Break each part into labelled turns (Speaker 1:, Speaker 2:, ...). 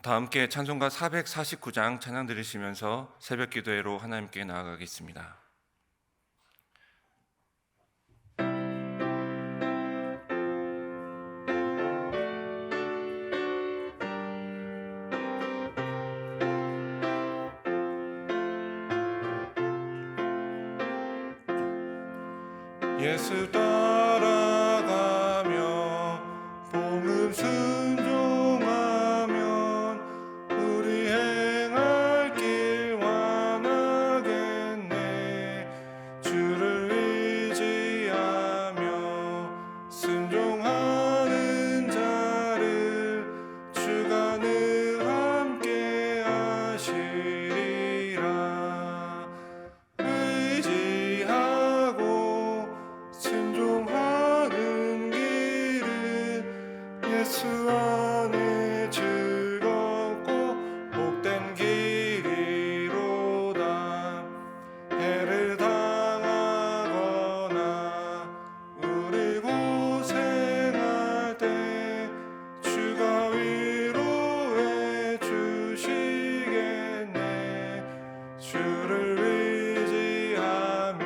Speaker 1: 다 함께 찬송가 449장 찬양 들으시면서 새벽 기도회로 하나님께 나아가겠습니다. 예수 따라가며 복음 순종하면 우리 행할 길 완하겠네. 주를 의지하며 순종하는 자를 주가 늘 함께 하시리라. 의지하고 순종하는 길은 예수 안에 즐겁고 복된 길이로다. 해를 당하거나 우리 고생할 때 주가 위로해 주시겠네. 주를 의지하며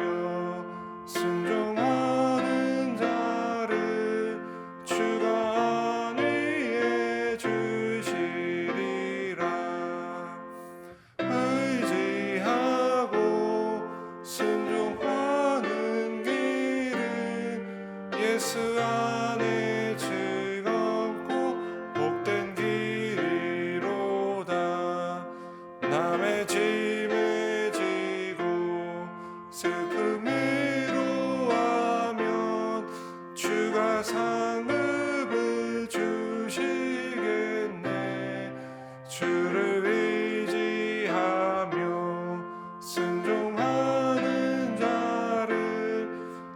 Speaker 1: 순종하는 자를 주가 안위해 주시리라. 의지하고 순종하는 길은 예수 안에 즐겁고 복된 길이로다. 남의 짐을 지고 슬픔 위로하면 주가 상급을 주시겠네. 주를 의지하며 순종하는 자를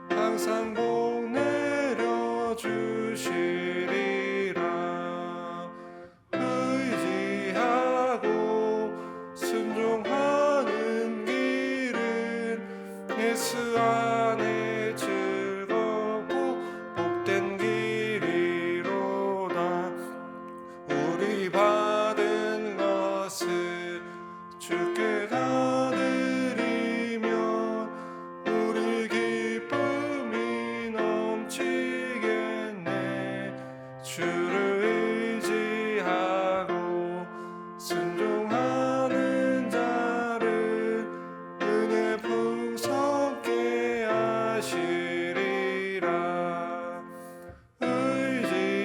Speaker 1: 항상 복 내려 주시리라. 의지하고 순종하는 길은 예수 안에 즐겁고 복된 길이로다. 우리 받은 것을 주께 다 드리면 우리 기쁨이 넘치겠네. 주를 의지하고 순종하는 자를 은혜 풍성케 하시리라.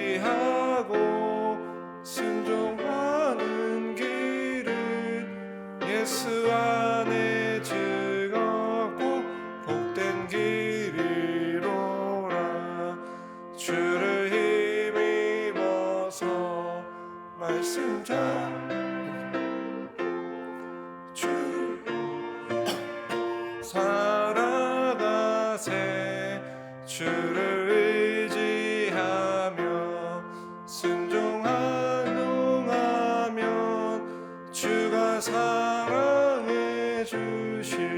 Speaker 1: 의지하고 순종하는 길은 예수 안에 즐겁고 복된 길이로라. 주를 힘입어서 말씀 주 살아가세. 주를 의지하며 순종하면 주가 사랑해 주시리라.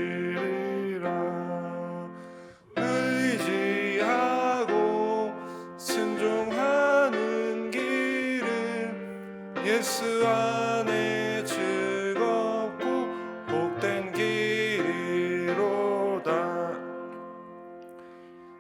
Speaker 1: 의지하고 순종하는 길은 예수 안에 즐겁고 복된 길이로다.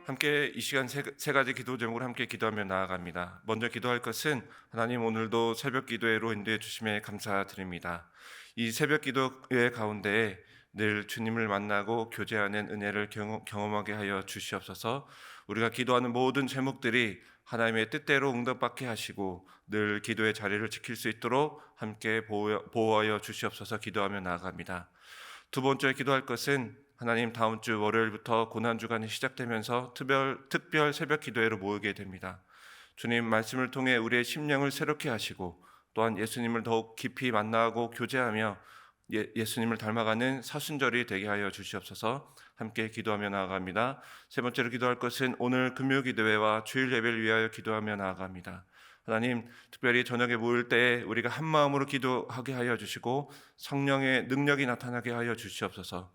Speaker 1: 함께 이 시간 세 가지 기도 제목으로 함께 기도하며 나아갑니다. 먼저 기도할 것은 하나님, 오늘도 새벽 기도회로 인도해 주심에 감사드립니다. 이 새벽 기도회 가운데 늘 주님을 만나고 교제하는 은혜를 경험하게 하여 주시옵소서. 우리가 기도하는 모든 제목들이 하나님의 뜻대로 응답받게 하시고 늘 기도의 자리를 지킬 수 있도록 함께 보호하여 주시옵소서. 기도하며 나아갑니다. 두 번째 기도할 것은 하나님, 다음 주 월요일부터 고난주간이 시작되면서 특별 새벽 기도회로 모이게 됩니다. 주님 말씀을 통해 우리의 심령을 새롭게 하시고 또한 예수님을 더욱 깊이 만나고 교제하며 예수님을 닮아가는 사순절이 되게 하여 주시옵소서. 함께 기도하며 나아갑니다. 세 번째로 기도할 것은 오늘 금요기도회와 주일 예배를 위하여 기도하며 나아갑니다. 하나님, 특별히 저녁에 모일 때 우리가 한 마음으로 기도하게 하여 주시고 성령의 능력이 나타나게 하여 주시옵소서.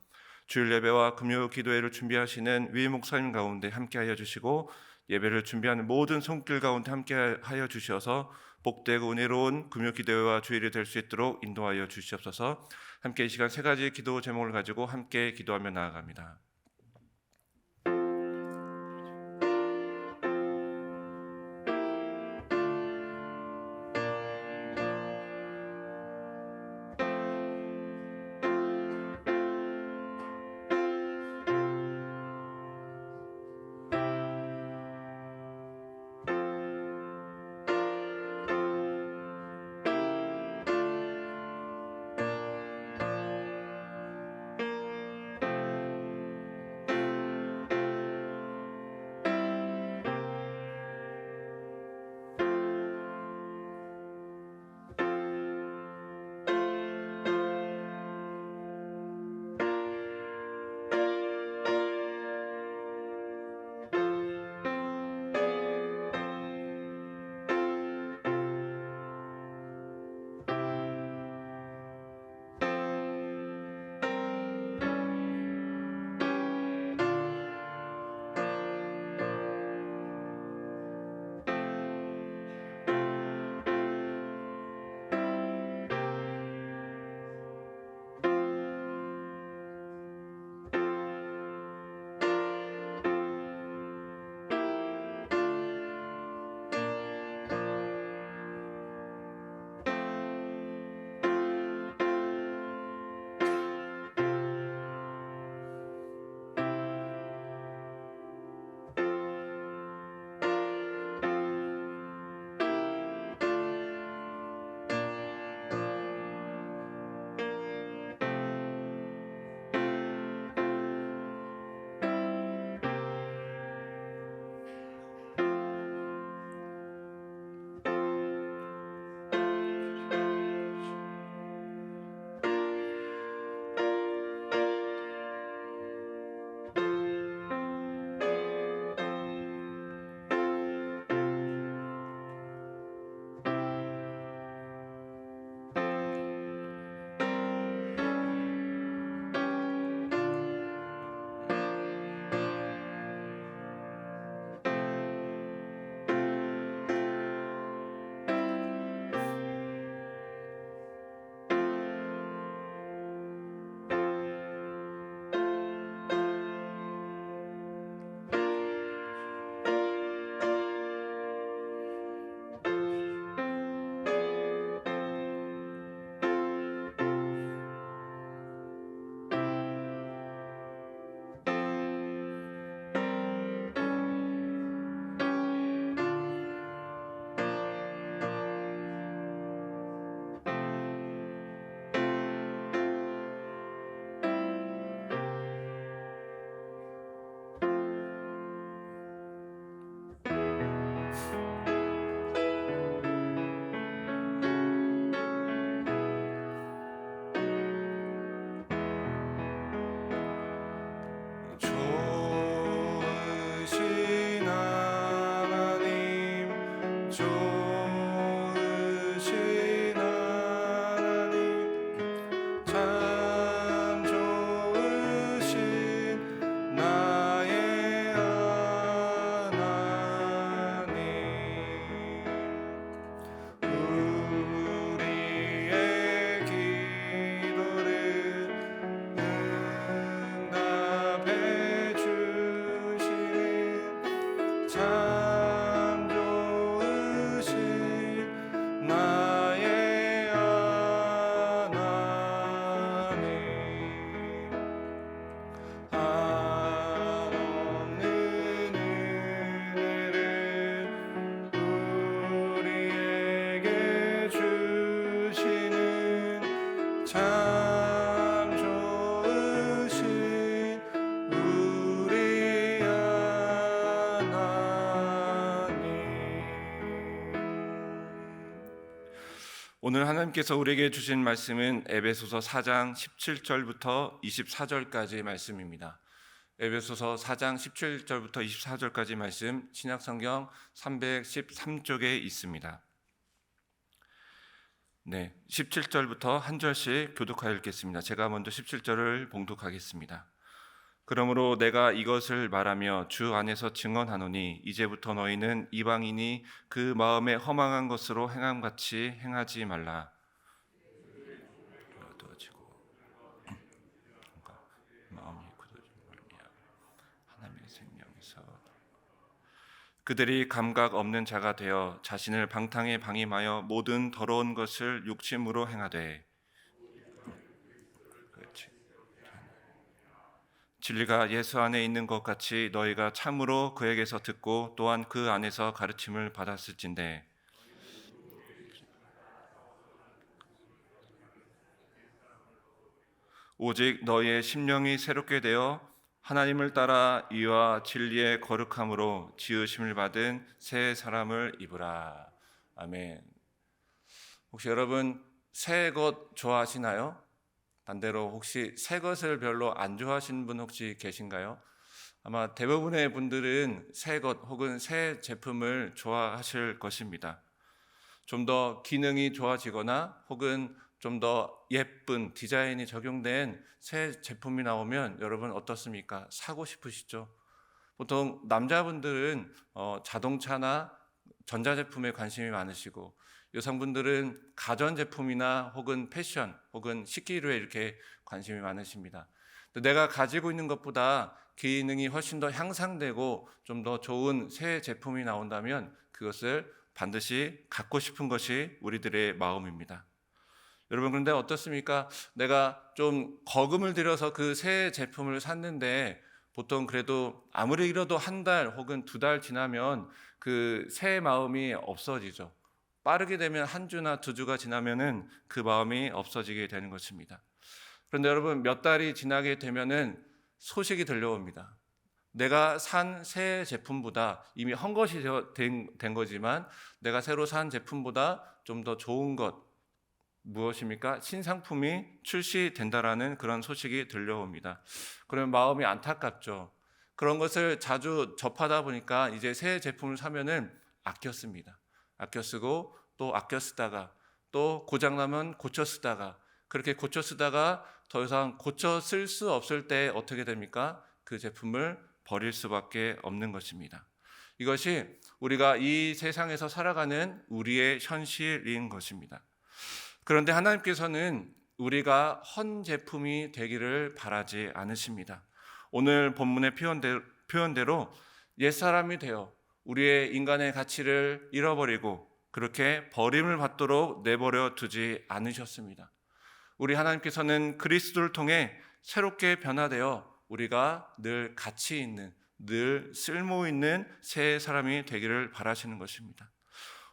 Speaker 1: 주일 예배와 금요 기도회를 준비하시는 위 목사님 가운데 함께하여 주시고 예배를 준비하는 모든 손길 가운데 함께하여 주셔서 복되고 은혜로운 금요 기도회와 주일이 될 수 있도록 인도하여 주시옵소서. 함께 이 시간 세 가지 기도 제목을 가지고 함께 기도하며 나아갑니다. 오늘 하나님께서 우리에게 주신 말씀은 에베소서 4장 17절부터 24절까지의 말씀입니다. 에베소서 4장 17절부터 24절까지 말씀 신약성경 313쪽에 있습니다. 네, 17절부터 한 절씩 교독하여 읽겠습니다. 제가 먼저 17절을 봉독하겠습니다. 그러므로 내가 이것을 말하며 주 안에서 증언하노니 이제부터 너희는 이방인이 그 마음에 허망한 것으로 행함같이 행하지 말라. 마음이 굳어진 말이야. 하나님의 생명에서 그들이 감각 없는 자가 되어 자신을 방탕에 방임하여 모든 더러운 것을 욕심으로 행하되 진리가 예수 안에 있는 것 같이 너희가 참으로 그에게서 듣고 또한 그 안에서 가르침을 받았을진데 오직 너희의 심령이 새롭게 되어 하나님을 따라 이와 진리의 거룩함으로 지으심을 받은 새 사람을 입으라. 아멘. 혹시 여러분 새 것 좋아하시나요? 반대로 혹시 새 것을 별로 안 좋아하시는 분 혹시 계신가요? 아마 대부분의 분들은 새 것 혹은 새 제품을 좋아하실 것입니다. 좀 더 기능이 좋아지거나 혹은 좀 더 예쁜 디자인이 적용된 새 제품이 나오면 여러분 어떻습니까? 사고 싶으시죠? 보통 남자분들은 자동차나 전자제품에 관심이 많으시고 여성분들은 가전제품이나 혹은 패션 혹은 식기류에 이렇게 관심이 많으십니다. 내가 가지고 있는 것보다 기능이 훨씬 더 향상되고 좀 더 좋은 새 제품이 나온다면 그것을 반드시 갖고 싶은 것이 우리들의 마음입니다. 여러분 그런데 어떻습니까? 내가 좀 거금을 들여서 그 새 제품을 샀는데 보통 그래도 아무리 길어도 한 달 혹은 두 달 지나면 그 새 마음이 없어지죠. 빠르게 되면 한 주나 두 주가 지나면은 그 마음이 없어지게 되는 것입니다. 그런데 여러분 몇 달이 지나게 되면은 소식이 들려옵니다. 내가 산 새 제품보다 이미 헝것이 된 거지만 내가 새로 산 제품보다 좀 더 좋은 것 무엇입니까? 신상품이 출시된다라는 그런 소식이 들려옵니다. 그러면 마음이 안타깝죠. 그런 것을 자주 접하다 보니까 이제 새 제품을 사면은 아껴 씁니다. 아껴 쓰고 또 아껴 쓰다가 또 고장나면 고쳐 쓰다가 그렇게 고쳐 쓰다가 더 이상 고쳐 쓸 수 없을 때 어떻게 됩니까? 그 제품을 버릴 수밖에 없는 것입니다. 이것이 우리가 이 세상에서 살아가는 우리의 현실인 것입니다. 그런데 하나님께서는 우리가 헌 제품이 되기를 바라지 않으십니다. 오늘 본문의 표현대로 옛사람이 되어 우리의 인간의 가치를 잃어버리고 그렇게 버림을 받도록 내버려 두지 않으셨습니다. 우리 하나님께서는 그리스도를 통해 새롭게 변화되어 우리가 늘 가치 있는, 늘 쓸모 있는 새 사람이 되기를 바라시는 것입니다.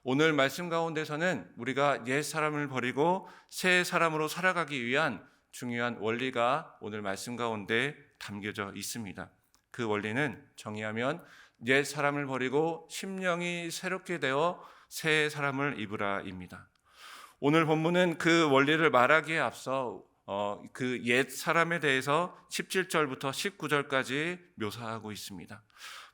Speaker 1: 오늘 말씀 가운데서는 우리가 옛 사람을 버리고 새 사람으로 살아가기 위한 중요한 원리가 오늘 말씀 가운데 담겨져 있습니다. 그 원리는 정의하면 옛 사람을 버리고 심령이 새롭게 되어 새 사람을 입으라입니다. 오늘 본문은 그 원리를 말하기에 앞서 그 옛 사람에 대해서 17절부터 19절까지 묘사하고 있습니다.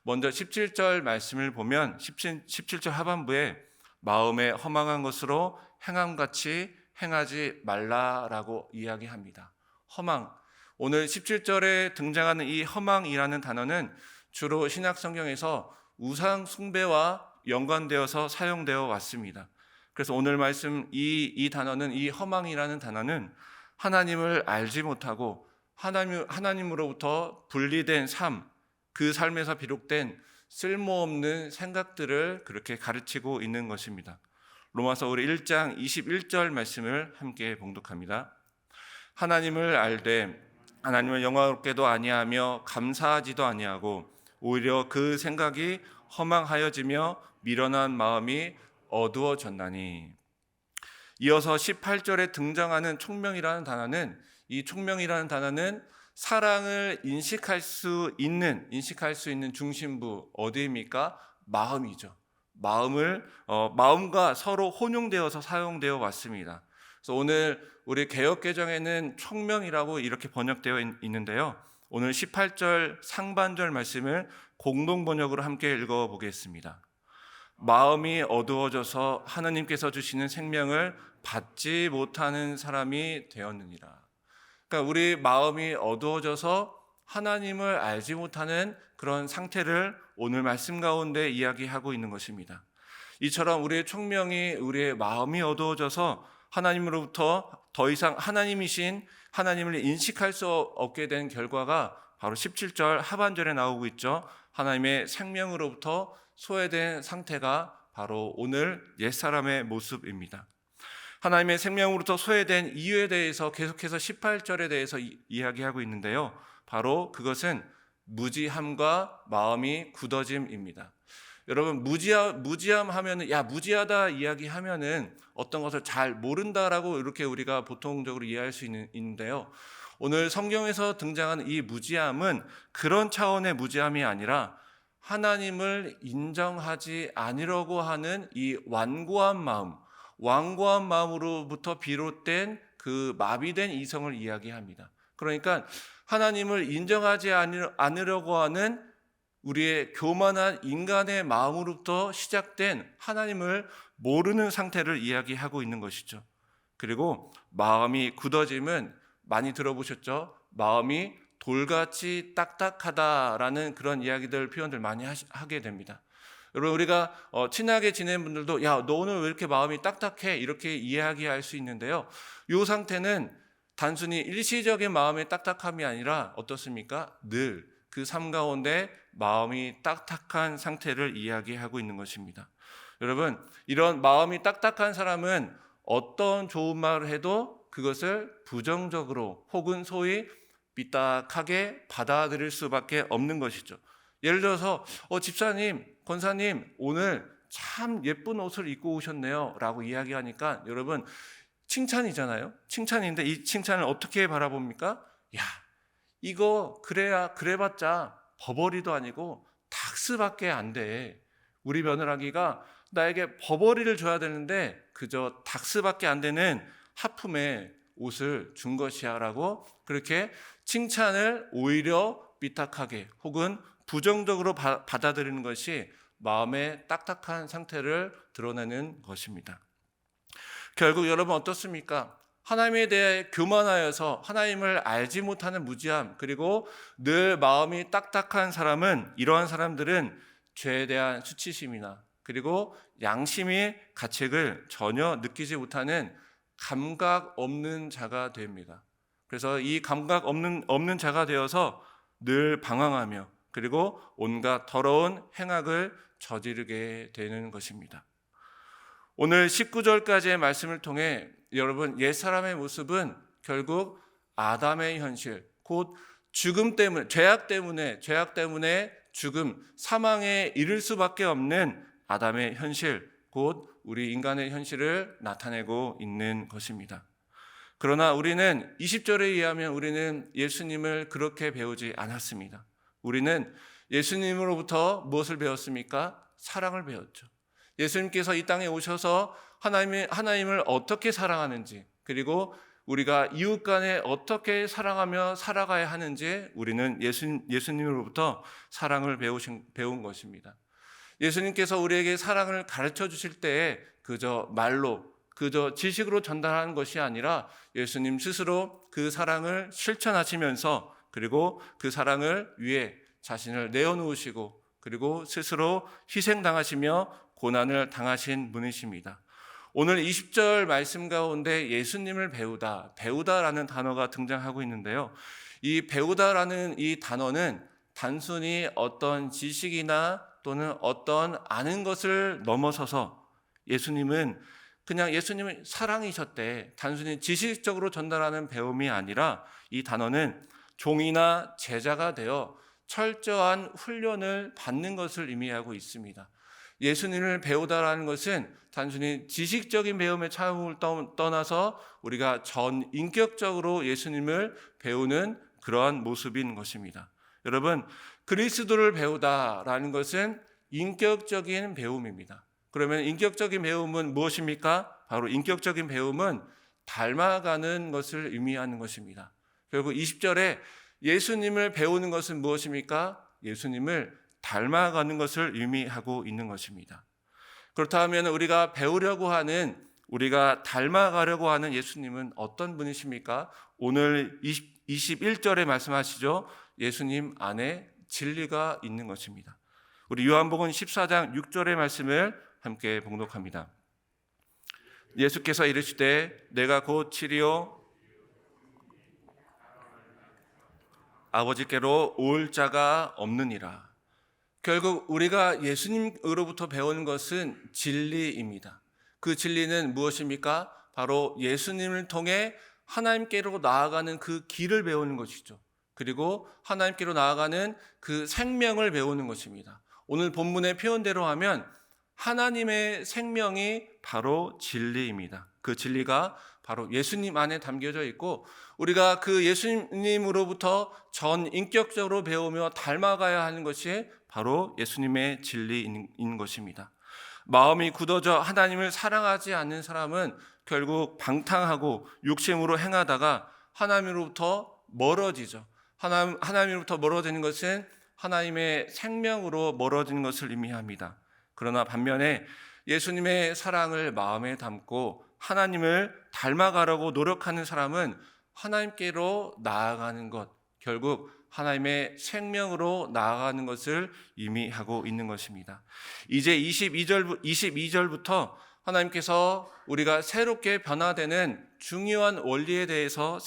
Speaker 1: 먼저 17절 말씀을 보면 17절 하반부에 마음에 허망한 것으로 행함같이 행하지 말라라고 이야기합니다. 허망. 오늘 17절에 등장하는 이 허망이라는 단어는 주로 신약 성경에서 우상 숭배와 연관되어서 사용되어 왔습니다. 그래서 오늘 말씀 이 단어는 이 허망이라는 단어는 하나님을 알지 못하고 하나님으로부터 분리된 삶, 그 삶에서 비롯된 쓸모없는 생각들을 그렇게 가르치고 있는 것입니다. 로마서 우리 1장 21절 말씀을 함께 봉독합니다. 하나님을 알되 하나님을 영화롭게도 아니하며 감사하지도 아니하고 오히려 그 생각이 허망하여지며 미련한 마음이 어두워졌나니. 이어서 18절에 등장하는 총명이라는 단어는 이 총명이라는 단어는 사랑을 인식할 수 있는 중심부 어디입니까? 마음이죠. 마음과 서로 혼용되어서 사용되어 왔습니다. 그래서 오늘 우리 개역개정에는 총명이라고 이렇게 번역되어 있는데요. 오늘 18절 상반절 말씀을 공동 번역으로 함께 읽어보겠습니다. 마음이 어두워져서 하나님께서 주시는 생명을 받지 못하는 사람이 되었느니라. 그러니까 우리 마음이 어두워져서 하나님을 알지 못하는 그런 상태를 오늘 말씀 가운데 이야기하고 있는 것입니다. 이처럼 우리의 총명이, 우리의 마음이 어두워져서 하나님으로부터 더 이상 하나님을 인식할 수 없게 된 결과가 바로 17절 하반절에 나오고 있죠. 하나님의 생명으로부터 소외된 상태가 바로 오늘 옛사람의 모습입니다. 하나님의 생명으로부터 소외된 이유에 대해서 계속해서 18절에 대해서 이야기하고 있는데요. 바로 그것은 무지함과 마음이 굳어짐입니다. 여러분, 무지함 하면은, 야, 무지하다 이야기하면은 어떤 것을 잘 모른다라고 이렇게 우리가 보통적으로 이해할 수 있는데요. 오늘 성경에서 등장하는 이 무지함은 그런 차원의 무지함이 아니라 하나님을 인정하지 않으려고 하는 이 완고한 마음으로부터 비롯된 그 마비된 이성을 이야기합니다. 그러니까 하나님을 인정하지 않으려고 하는 우리의 교만한 인간의 마음으로부터 시작된 하나님을 모르는 상태를 이야기하고 있는 것이죠. 그리고 마음이 굳어짐은 많이 들어보셨죠? 마음이 돌같이 딱딱하다라는 그런 표현들 많이 하게 됩니다. 여러분, 우리가 친하게 지내는 분들도 야, 너 오늘 왜 이렇게 마음이 딱딱해? 이렇게 이야기할 수 있는데요. 이 상태는 단순히 일시적인 마음의 딱딱함이 아니라 어떻습니까? 늘 그 삶 가운데 마음이 딱딱한 상태를 이야기하고 있는 것입니다. 여러분, 이런 마음이 딱딱한 사람은 어떤 좋은 말을 해도 그것을 부정적으로 혹은 소위 삐딱하게 받아들일 수밖에 없는 것이죠. 예를 들어서 집사님, 권사님 오늘 참 예쁜 옷을 입고 오셨네요 라고 이야기하니까 여러분, 칭찬이잖아요. 칭찬인데 이 칭찬을 어떻게 바라봅니까? 야, 이거 그래봤자 버버리도 아니고 닥스밖에 안 돼. 우리 며느라기가 나에게 버버리를 줘야 되는데 그저 닥스밖에 안 되는 하품의 옷을 준 것이야 라고 그렇게 칭찬을 오히려 삐딱하게 혹은 부정적으로 받아들이는 것이 마음의 딱딱한 상태를 드러내는 것입니다. 결국 여러분 어떻습니까? 하나님에 대해 교만하여서 하나님을 알지 못하는 무지함, 그리고 늘 마음이 딱딱한 사람은, 이러한 사람들은 죄에 대한 수치심이나 그리고 양심의 가책을 전혀 느끼지 못하는 감각 없는 자가 됩니다. 그래서 이 감각 없는 자가 되어서 늘 방황하며 그리고 온갖 더러운 행악을 저지르게 되는 것입니다. 오늘 19절까지의 말씀을 통해 여러분, 옛사람의 모습은 결국 아담의 현실, 곧 죽음 때문에, 죄악 때문에 죽음, 사망에 이를 수밖에 없는 아담의 현실, 곧 우리 인간의 현실을 나타내고 있는 것입니다. 그러나 우리는 20절에 의하면 우리는 예수님을 그렇게 배우지 않았습니다. 우리는 예수님으로부터 무엇을 배웠습니까? 사랑을 배웠죠. 예수님께서 이 땅에 오셔서 하나님을 어떻게 사랑하는지, 그리고 우리가 이웃 간에 어떻게 사랑하며 살아가야 하는지 우리는 예수님으로부터 사랑을 배운 것입니다. 예수님께서 우리에게 사랑을 가르쳐 주실 때에 그저 말로, 그저 지식으로 전달하는 것이 아니라 예수님 스스로 그 사랑을 실천하시면서 그리고 그 사랑을 위해 자신을 내어놓으시고 그리고 스스로 희생당하시며 고난을 당하신 분이십니다. 오늘 20절 말씀 가운데 예수님을 배우다라는 단어가 등장하고 있는데요. 이 배우다라는 이 단어는 단순히 어떤 지식이나 또는 어떤 아는 것을 넘어서서 예수님은 사랑이셨대. 단순히 지식적으로 전달하는 배움이 아니라 이 단어는 종이나 제자가 되어 철저한 훈련을 받는 것을 의미하고 있습니다. 예수님을 배우다라는 것은 단순히 지식적인 배움의 차원을 떠나서 우리가 인격적으로 예수님을 배우는 그러한 모습인 것입니다. 여러분, 그리스도를 배우다라는 것은 인격적인 배움입니다. 그러면 인격적인 배움은 무엇입니까? 바로 인격적인 배움은 닮아가는 것을 의미하는 것입니다. 결국 20절에 예수님을 배우는 것은 무엇입니까? 예수님을 닮아가는 것을 의미하고 있는 것입니다. 그렇다면 우리가 우리가 닮아가려고 하는 예수님은 어떤 분이십니까? 오늘 21절에 말씀하시죠. 예수님 안에 진리가 있는 것입니다. 우리 요한복음 14장 6절의 말씀을 함께 봉독합니다. 예수께서 이르시되 내가 곧 치리요 아버지께로 올 자가 없느니라. 결국 우리가 예수님으로부터 배우는 것은 진리입니다. 그 진리는 무엇입니까? 바로 예수님을 통해 하나님께로 나아가는 그 길을 배우는 것이죠. 그리고 하나님께로 나아가는 그 생명을 배우는 것입니다. 오늘 본문의 표현대로 하면 하나님의 생명이 바로 진리입니다. 그 진리가 바로 예수님 안에 담겨져 있고 우리가 그 예수님으로부터 전 인격적으로 배우며 닮아가야 하는 것이 바로 예수님의 진리인 것입니다. 마음이 굳어져 하나님을 사랑하지 않는 사람은 결국 방탕하고 욕심으로 행하다가 하나님으로부터 멀어지죠. 하나님으로부터 멀어지는 것은 하나님의 생명으로 멀어지는 것을 의미합니다. 그러나 반면에 예수님의 사랑을 마음에 담고 하나님을 닮아가려고 노력하는 사람은 하나님께로 나아가는 것, 결국 하나님의 생명으로 나아가는 것을 의미하고 있는 것입니다. 이제 22절부터 하나님께서 우리가 새롭게 변화되는 중요한 원리에 대해서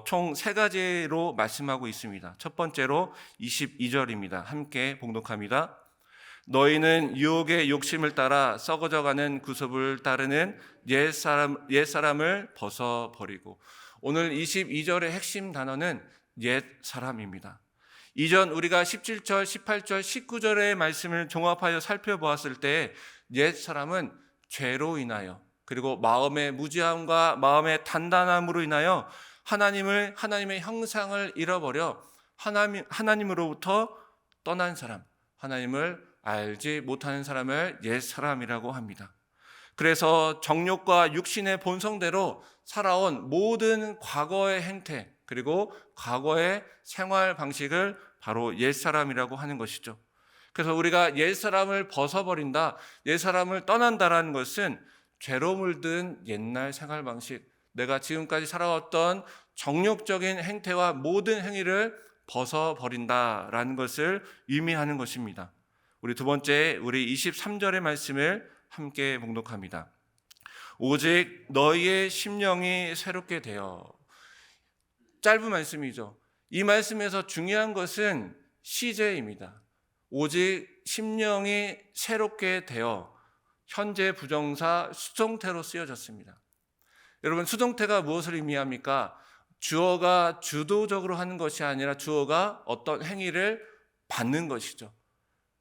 Speaker 1: 총 3가지로 말씀하고 있습니다. 첫 번째로 22절입니다. 함께 봉독합니다. 너희는 유혹의 욕심을 따라 썩어져가는 구습을 따르는 옛사람을 벗어버리고. 오늘 22절의 핵심 단어는 옛사람입니다. 이전 우리가 17절, 18절, 19절의 말씀을 종합하여 살펴보았을 때 옛사람은 죄로 인하여 그리고 마음의 무지함과 마음의 단단함으로 인하여 하나님의 형상을 잃어버려 하나님으로부터 떠난 사람, 하나님을 알지 못하는 사람을 옛사람이라고 합니다. 그래서 정욕과 육신의 본성대로 살아온 모든 과거의 행태 그리고 과거의 생활 방식을 바로 옛사람이라고 하는 것이죠. 그래서 우리가 옛사람을 벗어버린다, 옛사람을 떠난다라는 것은 죄로 물든 옛날 생활 방식, 내가 지금까지 살아왔던 정욕적인 행태와 모든 행위를 벗어버린다라는 것을 의미하는 것입니다. 우리 두 번째, 우리 23절의 말씀을 함께 봉독합니다. 오직 너희의 심령이 새롭게 되어. 짧은 말씀이죠. 이 말씀에서 중요한 것은 시제입니다. 오직 심령이 새롭게 되어 현재 부정사 수동태로 쓰여졌습니다. 여러분, 수동태가 무엇을 의미합니까? 주어가 주도적으로 하는 것이 아니라 주어가 어떤 행위를 받는 것이죠.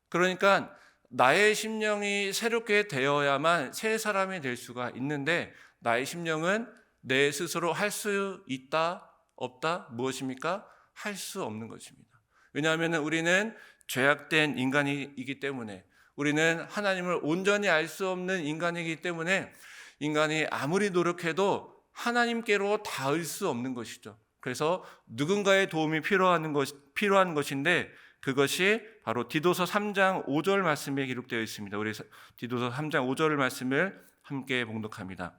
Speaker 1: 그러니까 나의 심령이 새롭게 되어야만 새 사람이 될 수가 있는데 나의 심령은 내 스스로 할 수 있다, 없다? 무엇입니까? 할 수 없는 것입니다. 왜냐하면 우리는 죄악된 인간이기 때문에, 우리는 하나님을 온전히 알 수 없는 인간이기 때문에 인간이 아무리 노력해도 하나님께로 닿을 수 없는 것이죠. 그래서 누군가의 도움이 필요한 것인데 그것이 바로 디도서 3장 5절 말씀에 기록되어 있습니다. 우리 디도서 3장 5절 말씀을 함께 봉독합니다.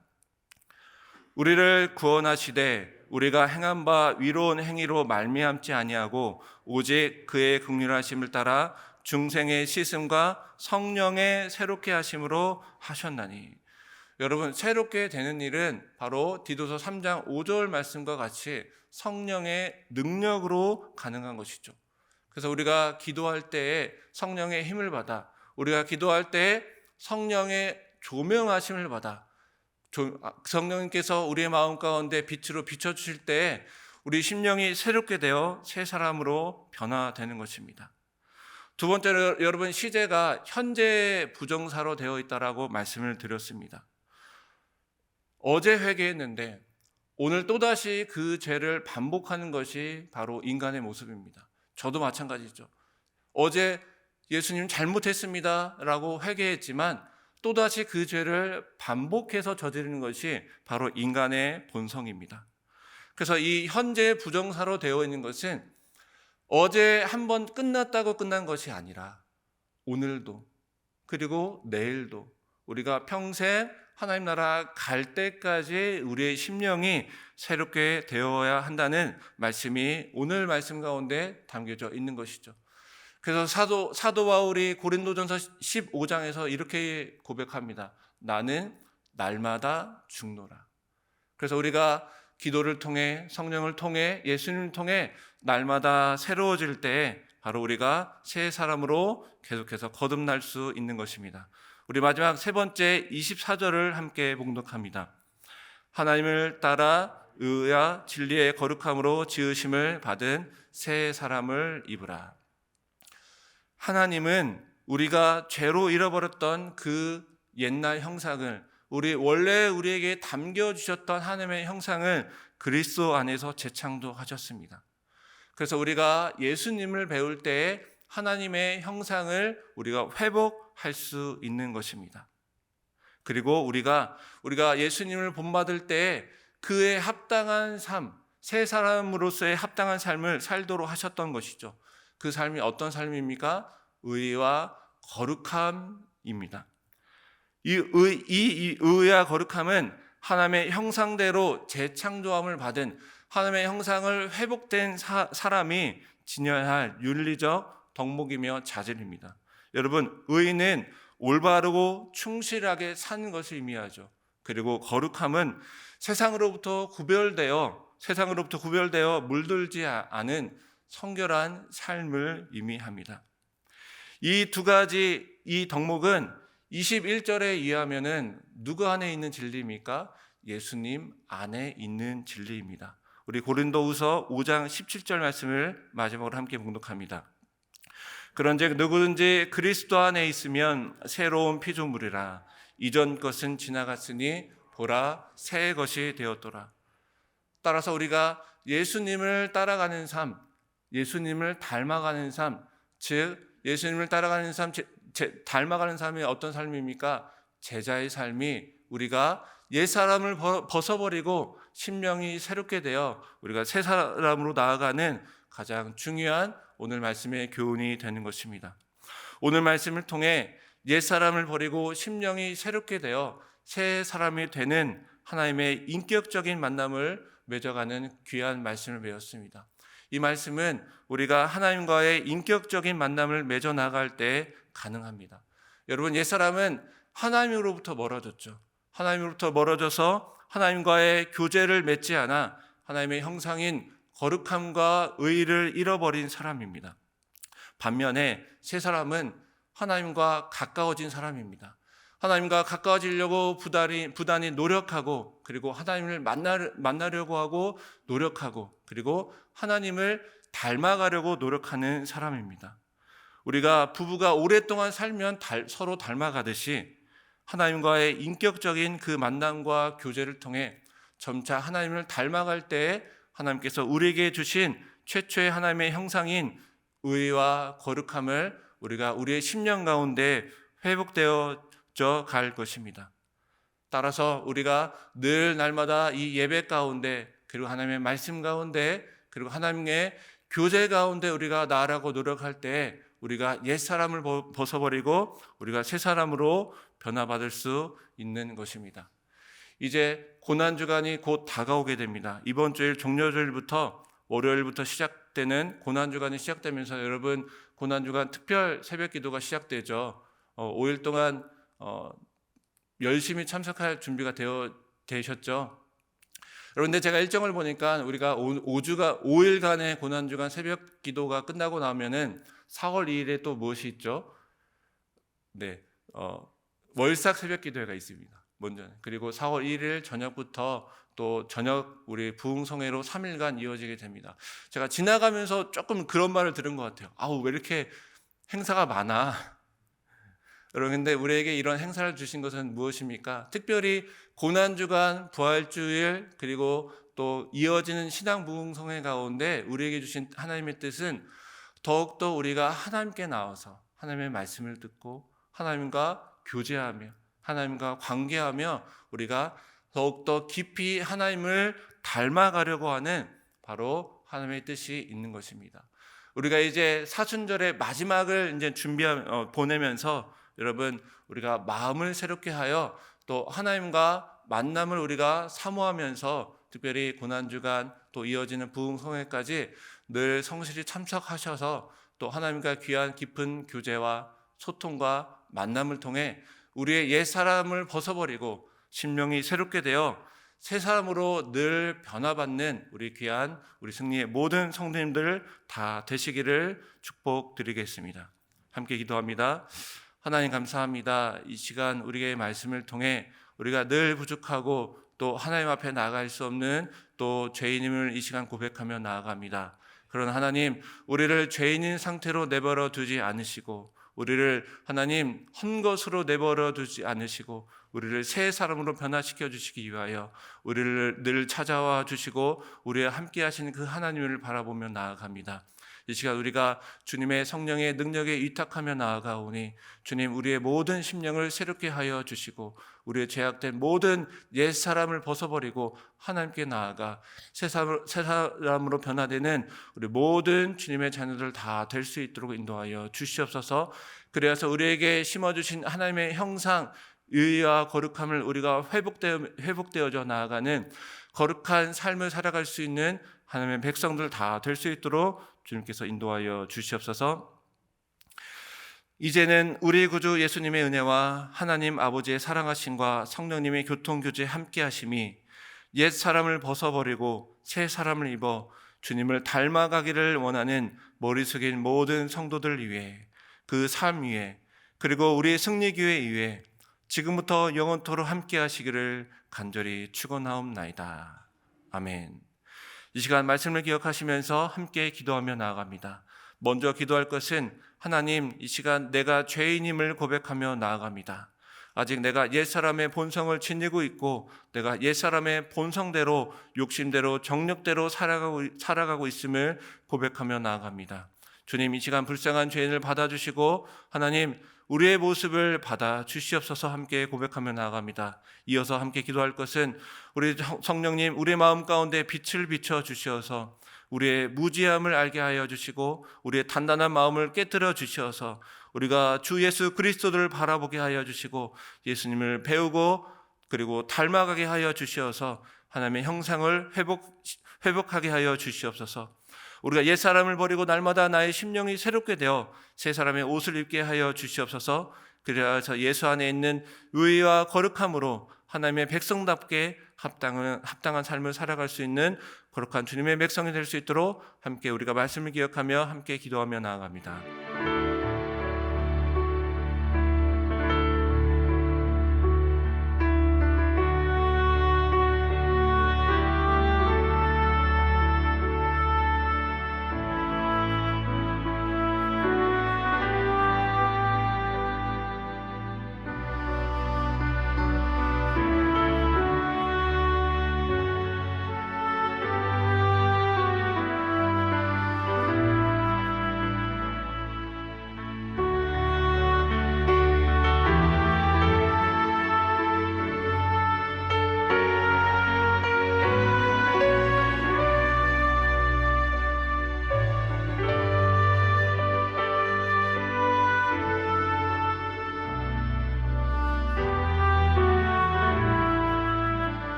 Speaker 1: 우리를 구원하시되 우리가 행한 바 위로운 행위로 말미암지 아니하고 오직 그의 긍휼하심을 따라 중생의 씻음과 성령의 새롭게 하심으로 하셨나니. 여러분, 새롭게 되는 일은 바로 디도서 3장 5절 말씀과 같이 성령의 능력으로 가능한 것이죠. 그래서 우리가 기도할 때에 성령의 힘을 받아, 우리가 기도할 때에 성령의 조명하심을 받아 성령님께서 우리의 마음 가운데 빛으로 비춰주실 때 우리 심령이 새롭게 되어 새 사람으로 변화되는 것입니다. 두 번째로 여러분, 시제가 현재 부정사로 되어 있다라고 말씀을 드렸습니다. 어제 회개했는데 오늘 또다시 그 죄를 반복하는 것이 바로 인간의 모습입니다. 저도 마찬가지죠. 어제 예수님 잘못했습니다 라고 회개했지만 또다시 그 죄를 반복해서 저지르는 것이 바로 인간의 본성입니다. 그래서 이 현재 부정사로 되어 있는 것은 어제 한번 끝났다고 끝난 것이 아니라 오늘도 그리고 내일도 우리가 평생 하나님 나라 갈 때까지 우리의 심령이 새롭게 되어야 한다는 말씀이 오늘 말씀 가운데 담겨져 있는 것이죠. 그래서 사도 바울이 고린도전서 15장에서 이렇게 고백합니다. 나는 날마다 죽노라. 그래서 우리가 기도를 통해, 성령을 통해, 예수님을 통해 날마다 새로워질 때 바로 우리가 새 사람으로 계속해서 거듭날 수 있는 것입니다. 우리 마지막 세 번째 24절을 함께 봉독합니다. 하나님을 따라 의와 진리의 거룩함으로 지으심을 받은 새 사람을 입으라. 하나님은 우리가 죄로 잃어버렸던 그 옛날 형상을, 원래 우리에게 담겨주셨던 하나님의 형상을 그리스도 안에서 재창조하셨습니다. 그래서 우리가 예수님을 배울 때 하나님의 형상을 우리가 회복할 수 있는 것입니다. 그리고 우리가 예수님을 본받을 때 그에 합당한 삶, 새 사람으로서의 합당한 삶을 살도록 하셨던 것이죠. 그 삶이 어떤 삶입니까? 의와 거룩함입니다. 이 의와 거룩함은 하나님의 형상대로 재창조함을 받은, 하나님의 형상을 회복된 사람이 지녀야 할 윤리적 덕목이며 자질입니다. 여러분, 의는 올바르고 충실하게 사는 것을 의미하죠. 그리고 거룩함은 세상으로부터 구별되어 물들지 않은 성결한 삶을 의미합니다. 이 두 가지, 이 덕목은 21절에 의하면은 누구 안에 있는 진리입니까? 예수님 안에 있는 진리입니다. 우리 고린도후서 5장 17절 말씀을 마지막으로 함께 봉독합니다. 그런즉 누구든지 그리스도 안에 있으면 새로운 피조물이라. 이전 것은 지나갔으니 보라 새 것이 되었더라. 따라서 우리가 예수님을 따라가는 삶, 예수님을 닮아가는 삶, 즉 예수님을 따라가는 삶, 닮아가는 삶이 어떤 삶입니까? 제자의 삶이 우리가 옛사람을 벗어버리고 심령이 새롭게 되어 우리가 새 사람으로 나아가는 가장 중요한 오늘 말씀의 교훈이 되는 것입니다. 오늘 말씀을 통해 옛사람을 버리고 심령이 새롭게 되어 새 사람이 되는 하나님의 인격적인 만남을 맺어가는 귀한 말씀을 배웠습니다. 이 말씀은 우리가 하나님과의 인격적인 만남을 맺어 나갈 때 가능합니다. 여러분, 옛사람은 하나님으로부터 멀어졌죠. 하나님으로부터 멀어져서 하나님과의 교제를 맺지 않아 하나님의 형상인 거룩함과 의를 잃어버린 사람입니다. 반면에 새 사람은 하나님과 가까워진 사람입니다. 하나님과 가까워지려고 부단히 노력하고, 그리고 하나님을 만나려고 하고 노력하고, 그리고 하나님을 닮아가려고 노력하는 사람입니다. 우리가 부부가 오랫동안 살면 서로 닮아가듯이 하나님과의 인격적인 그 만남과 교제를 통해 점차 하나님을 닮아갈 때 하나님께서 우리에게 주신 최초의 하나님의 형상인 의와 거룩함을 우리가 우리의 심령 가운데 회복되어져 갈 것입니다. 따라서 우리가 늘 날마다 이 예배 가운데, 그리고 하나님의 말씀 가운데, 그리고 하나님의 교제 가운데 우리가 나아가고 노력할 때 우리가 옛사람을 벗어버리고 우리가 새 사람으로 변화받을 수 있는 것입니다. 이제 고난주간이 곧 다가오게 됩니다. 이번 주일 종료주일부터 월요일부터 시작되는 고난주간이 시작되면서 여러분, 고난주간 특별 새벽기도가 시작되죠. 5일 동안 열심히 참석할 준비가 되셨죠. 그런데 제가 일정을 보니까 우리가 5일간의 고난주간 새벽기도가 끝나고 나면은 4월 2일에 또 무엇이 있죠? 네, 월삭 새벽기도회가 있습니다. 먼저. 그리고 4월 1일 저녁부터 또 저녁 우리 부흥성회로 3일간 이어지게 됩니다. 제가 지나가면서 조금 그런 말을 들은 것 같아요. 아우, 왜 이렇게 행사가 많아? 그런데 우리에게 이런 행사를 주신 것은 무엇입니까? 특별히 고난주간, 부활주일, 그리고 또 이어지는 신앙 부흥성회 가운데 우리에게 주신 하나님의 뜻은 더욱더 우리가 하나님께 나와서 하나님의 말씀을 듣고 하나님과 교제하며 하나님과 관계하며 우리가 더욱더 깊이 하나님을 닮아가려고 하는 바로 하나님의 뜻이 있는 것입니다. 우리가 이제 사순절의 마지막을 이제 보내면서 여러분, 우리가 마음을 새롭게 하여 또 하나님과 만남을 우리가 사모하면서 특별히 고난주간 또 이어지는 부흥성회까지 늘 성실히 참석하셔서 또 하나님과 귀한 깊은 교제와 소통과 만남을 통해 우리의 옛사람을 벗어버리고 심령이 새롭게 되어 새 사람으로 늘 변화받는 우리 귀한 우리 승리의 모든 성도님들 다 되시기를 축복드리겠습니다. 함께 기도합니다. 하나님 감사합니다. 이 시간 우리의 말씀을 통해 우리가 늘 부족하고 또 하나님 앞에 나아갈 수 없는 또 죄인임을 이 시간 고백하며 나아갑니다. 그러나 하나님, 우리를 죄인인 상태로 내버려 두지 않으시고 우리를 하나님 헛것으로 내버려 두지 않으시고 우리를 새 사람으로 변화시켜 주시기 위하여 우리를 늘 찾아와 주시고 우리와 함께 하시는 그 하나님을 바라보며 나아갑니다. 이 시간 우리가 주님의 성령의 능력에 위탁하며 나아가오니 주님, 우리의 모든 심령을 새롭게 하여 주시고 우리의 죄악된 모든 옛사람을 벗어버리고 하나님께 나아가 새 사람으로 변화되는 우리 모든 주님의 자녀들 다 될 수 있도록 인도하여 주시옵소서. 그래서 우리에게 심어주신 하나님의 형상, 의와 거룩함을 우리가 회복되어져 나아가는 거룩한 삶을 살아갈 수 있는 하나님의 백성들 다 될 수 있도록 주님께서 인도하여 주시옵소서. 이제는 우리 구주 예수님의 은혜와 하나님 아버지의 사랑하심과 성령님의 교통교제 함께하심이 옛 사람을 벗어버리고 새 사람을 입어 주님을 닮아가기를 원하는 머리 숙인 모든 성도들 위해, 그 삶 위에, 그리고 우리 승리교회 위에 지금부터 영원토록 함께하시기를 간절히 축원하옵나이다. 아멘. 이 시간 말씀을 기억하시면서 함께 기도하며 나아갑니다. 먼저 기도할 것은 하나님, 이 시간 내가 죄인임을 고백하며 나아갑니다. 아직 내가 옛사람의 본성을 지니고 있고 내가 옛사람의 본성대로 욕심대로 정력대로 살아가고 있음을 고백하며 나아갑니다. 주님, 이 시간 불쌍한 죄인을 받아주시고 하나님, 우리의 모습을 받아 주시옵소서. 함께 고백하며 나아갑니다. 이어서 함께 기도할 것은 우리 성령님, 우리의 마음 가운데 빛을 비춰 주시어서 우리의 무지함을 알게 하여 주시고 우리의 단단한 마음을 깨뜨려 주시어서 우리가 주 예수 그리스도를 바라보게 하여 주시고 예수님을 배우고 그리고 닮아가게 하여 주시어서 하나님의 형상을 회복하게 하여 주시옵소서. 우리가 옛사람을 버리고 날마다 나의 심령이 새롭게 되어 새 사람의 옷을 입게 하여 주시옵소서. 그래서 예수 안에 있는 의와 거룩함으로 하나님의 백성답게 합당한 삶을 살아갈 수 있는 거룩한 주님의 백성이 될 수 있도록 함께 우리가 말씀을 기억하며 함께 기도하며 나아갑니다.